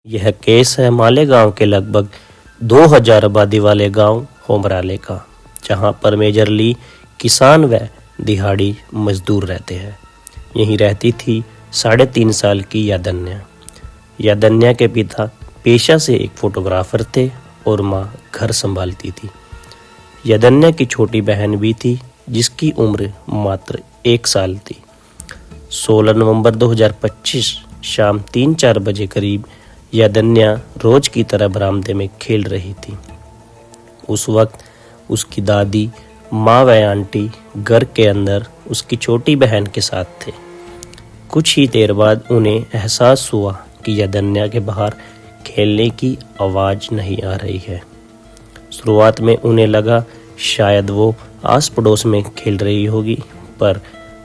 यह केस है मालेगांव के लगभग 2000 आबादी वाले गांव होमराले का, जहां पर मेजरली किसान व दिहाड़ी मजदूर रहते हैं। यहीं रहती थी 3.5 साल की यादन्या। यादन्या के पिता पेशा से एक फोटोग्राफर थे और माँ घर संभालती थी। यादन्या की छोटी बहन भी थी जिसकी उम्र मात्र 1 साल थी। 16 नवंबर 2025 शाम 3-4 बजे करीब यादन्या रोज की तरह बरामदे में खेल रही थी। उस वक्त उसकी दादी, माँ व आंटी घर के अंदर उसकी छोटी बहन के साथ थे। कुछ ही देर बाद उन्हें एहसास हुआ कि यादन्या के बाहर खेलने की आवाज़ नहीं आ रही है। शुरुआत में उन्हें लगा शायद वो आस पड़ोस में खेल रही होगी, पर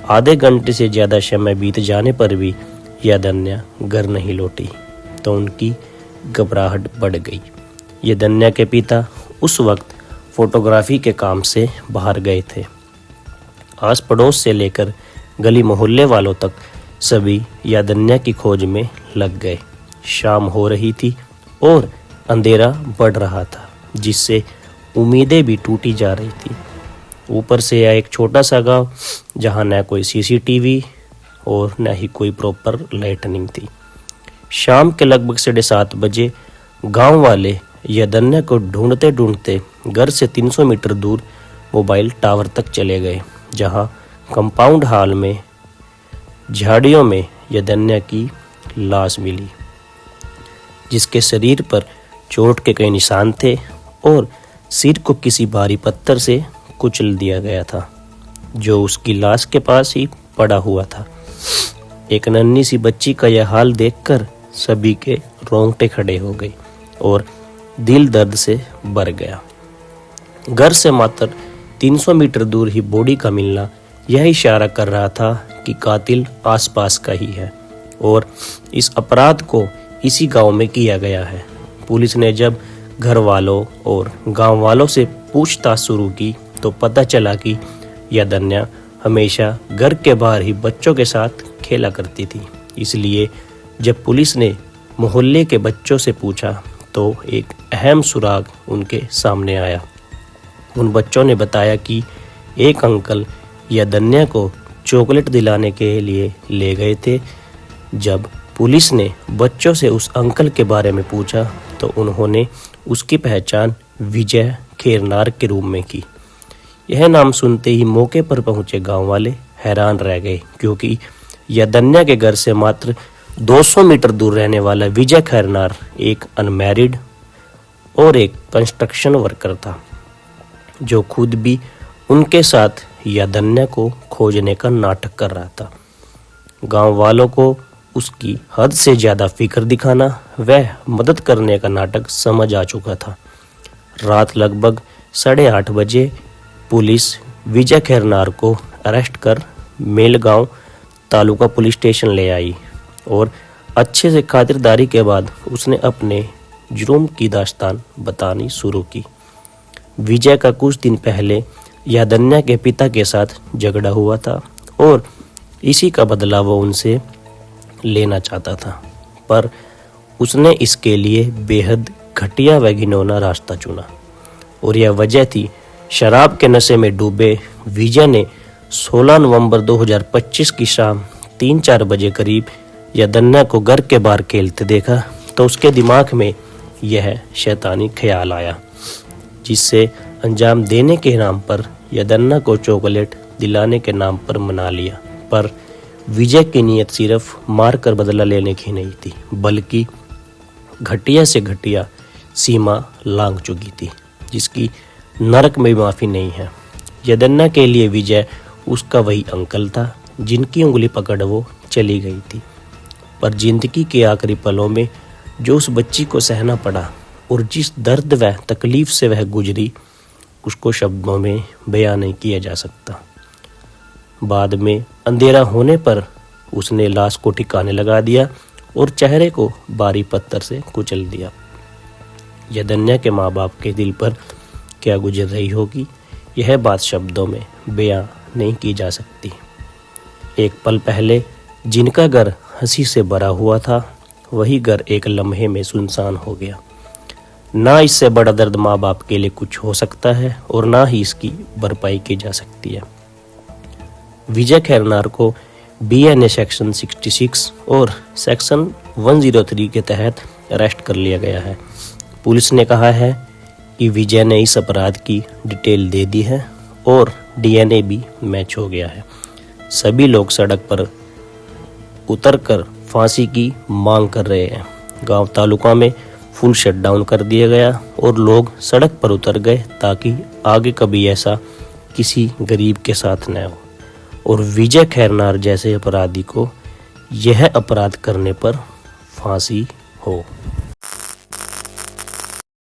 आधे घंटे से ज़्यादा समय बीत जाने पर भी यादन्या घर नहीं लौटी तो उनकी घबराहट बढ़ गई। यादन्या के पिता उस वक्त फोटोग्राफी के काम से बाहर गए थे। आस पड़ोस से लेकर गली मोहल्ले वालों तक सभी यादन्या की खोज में लग गए। शाम हो रही थी और अंधेरा बढ़ रहा था, जिससे उम्मीदें भी टूटी जा रही थी। ऊपर से यह एक छोटा सा गांव जहां न कोई सीसीटीवी और न ही कोई प्रॉपर लाइटनिंग थी। शाम के लगभग 7:30 बजे गांव वाले यादन्या को ढूंढते ढूंढते घर से 300 मीटर दूर मोबाइल टावर तक चले गए, जहां कंपाउंड हॉल में झाड़ियों में यादन्या की लाश मिली, जिसके शरीर पर चोट के कई निशान थे और सिर को किसी भारी पत्थर से कुचल दिया गया था, जो उसकी लाश के पास ही पड़ा हुआ था। एक नन्ही सी बच्ची का यह हाल देखकर सभी के रोंगटे खड़े हो गए और दिल दर्द से भर गया। घर से मात्र 300 मीटर दूर ही बॉडी का मिलना यह इशारा कर रहा था कि कातिल आसपास का ही है और इस अपराध को इसी गांव में किया गया है। पुलिस ने जब घर वालों और गांव वालों से पूछताछ शुरू की तो पता चला कि यादन्या हमेशा घर के बाहर ही बच्चों के साथ खेला करती थी। इसलिए जब पुलिस ने मोहल्ले के बच्चों से पूछा तो एक अहम सुराग उनके सामने आया। उन बच्चों ने बताया कि एक अंकल यादन्या को चॉकलेट दिलाने के लिए ले गए थे। जब पुलिस ने बच्चों से उस अंकल के बारे में पूछा तो उन्होंने उसकी पहचान विजय खेरनार के रूप में की। यह नाम सुनते ही मौके पर पहुंचे गांव वाले हैरान रह गए, क्योंकि यादन्या के घर से मात्र 200 मीटर दूर रहने वाला विजय खेरनार एक अनमैरिड और एक कंस्ट्रक्शन वर्कर था, जो खुद भी उनके साथ यादन्या को खोजने का नाटक कर रहा था। गांव वालों को उसकी हद से ज़्यादा फिक्र दिखाना व मदद करने का नाटक समझ आ चुका था। रात लगभग 8:30 बजे पुलिस विजय खेरनार को अरेस्ट कर मेलगांव तालुका पुलिस स्टेशन ले आई और अच्छे से खातिरदारी के बाद उसने अपने जुर्म की दास्तान बतानी शुरू की। विजय का कुछ दिन पहले यादन्या के पिता के साथ झगड़ा हुआ था और इसी का बदला वो उनसे लेना चाहता था, पर उसने इसके लिए बेहद घटिया व घिनौना रास्ता चुना और यह वजह थी शराब के नशे में डूबे विजय ने 16 नवंबर 2025 की शाम 3-4 बजे करीब यादन्या को घर के बाहर खेलते देखा तो उसके दिमाग में यह शैतानी ख्याल आया, जिससे अंजाम देने के नाम पर यादन्या को चॉकलेट दिलाने के नाम पर मना लिया। पर विजय की नीयत सिर्फ मार कर बदला लेने की नहीं थी, बल्कि घटिया से घटिया सीमा लांघ चुकी थी, जिसकी नरक में भी माफ़ी नहीं है। यादन्या के लिए विजय उसका वही अंकल था जिनकी उंगली पकड़ वो चली गई थी, पर जिंदगी के आखिरी पलों में जो उस बच्ची को सहना पड़ा और जिस दर्द व तकलीफ से वह गुजरी, उसको शब्दों में बयां नहीं किया जा सकता। बाद में अंधेरा होने पर उसने लाश को ठिकाने लगा दिया और चेहरे को भारी पत्थर से कुचल दिया। यादन्या के माँ बाप के दिल पर क्या गुजर रही होगी, यह बात शब्दों में बयां नहीं की जा सकती। एक पल पहले जिनका घर हंसी से भरा हुआ था, वही घर एक लम्हे में सुनसान हो गया। ना इससे बड़ा दर्द माँ बाप के लिए कुछ हो सकता है और ना ही इसकी भरपाई की जा सकती है। विजय खैरनार को बीएनए सेक्शन 66 और सेक्शन 103 के तहत अरेस्ट कर लिया गया है। पुलिस ने कहा है कि विजय ने इस अपराध की डिटेल दे दी है और डीएनए भी मैच हो गया है। सभी लोग सड़क पर उतरकर फांसी की मांग कर रहे हैं। गांव तालुका में फुल शटडाउन कर दिया गया और लोग सड़क पर उतर गए ताकि आगे कभी ऐसा किसी गरीब के साथ न हो और विजय खैरनार जैसे अपराधी को यह अपराध करने पर फांसी हो।